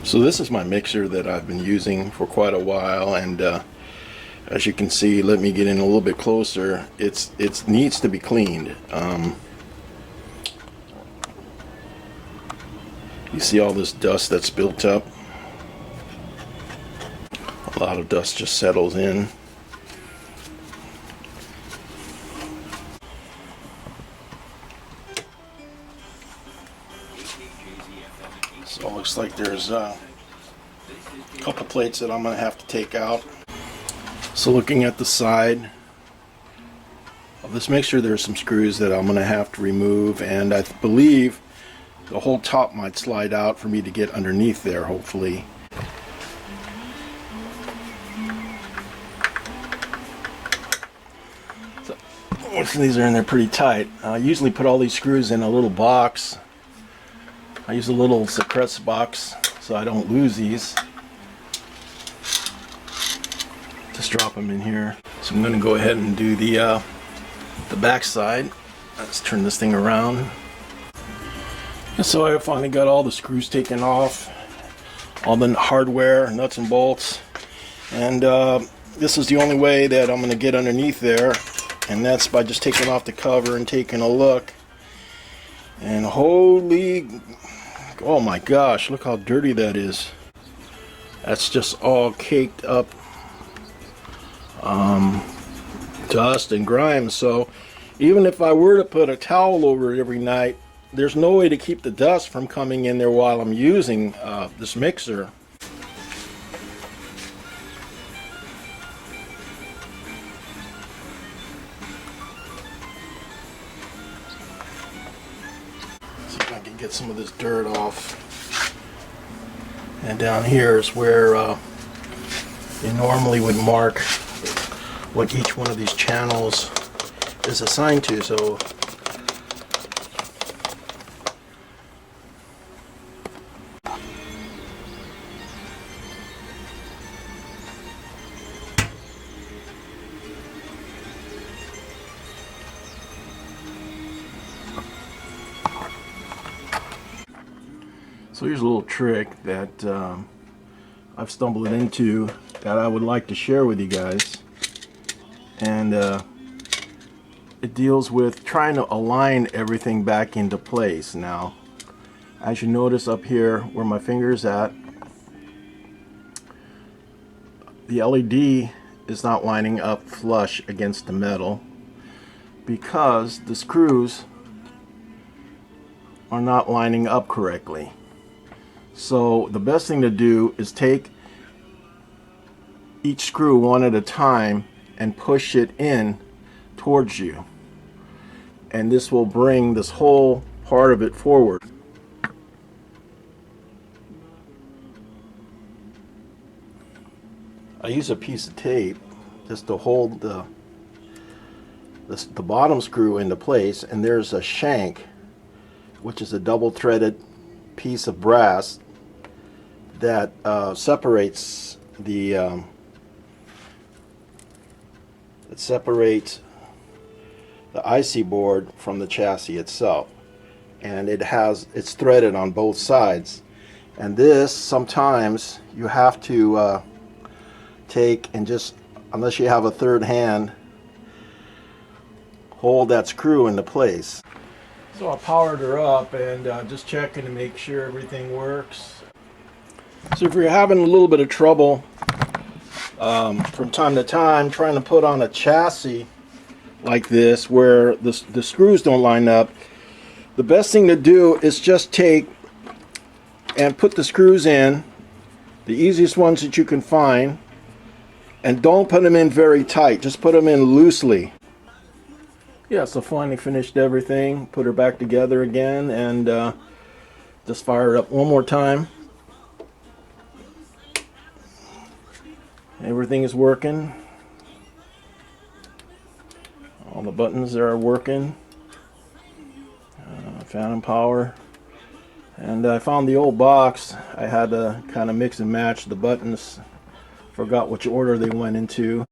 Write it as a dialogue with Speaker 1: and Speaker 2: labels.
Speaker 1: So this is my mixer that I've been using for quite a while, and as you can see, let me get in a little bit closer. It needs to be cleaned. You see all this dust that's built up? A lot of dust just settles in. So it looks like there's a couple plates that I'm going to have to take out. So looking at the side of this mixer, there's some screws that I'm going to have to remove, and I believe the whole top might slide out for me to get underneath there, hopefully. So most of these are in there pretty tight. I usually put all these screws in a little box. I use a little suppress box so I don't lose these. Just drop them in here. So I'm going to go ahead and do the back side. Let's turn this thing around. And so I finally got all the screws taken off, all the hardware, nuts and bolts, and this is the only way that I'm going to get underneath there, and that's by just taking off the cover and taking a look. And holy, oh my gosh, look how dirty that is. That's just all caked up dust and grime. So even if I were to put a towel over it every night, there's no way to keep the dust from coming in there while I'm using this mixer. See if I can get some of this dirt off. And down here is where you normally would mark what each one of these channels is assigned to. So here's a little trick that I've stumbled into that I would like to share with you guys, and it deals with trying to align everything back into place. Now, as you notice up here where my finger is at, the LED is not lining up flush against the metal because the screws are not lining up correctly. So the best thing to do is take each screw one at a time and push it in towards you, and this will bring this whole part of it forward. I use a piece of tape just to hold the bottom screw into place, and there's a shank, which is a double threaded piece of brass that separates the IC board from the chassis itself, and it's threaded on both sides. And this, sometimes you have to take and just, unless you have a third hand, hold that screw into place. So I powered her up and just checking to make sure everything works. So if you're having a little bit of trouble from time to time trying to put on a chassis like this where the screws don't line up, the best thing to do is just take and put the screws in, the easiest ones that you can find, and don't put them in very tight, just put them in loosely. Yeah, so finally finished everything, put her back together again, and just fire it up one more time. Everything is working. All the buttons are working. Phantom power. And I found the old box. I had to kind of mix and match the buttons. Forgot which order they went into.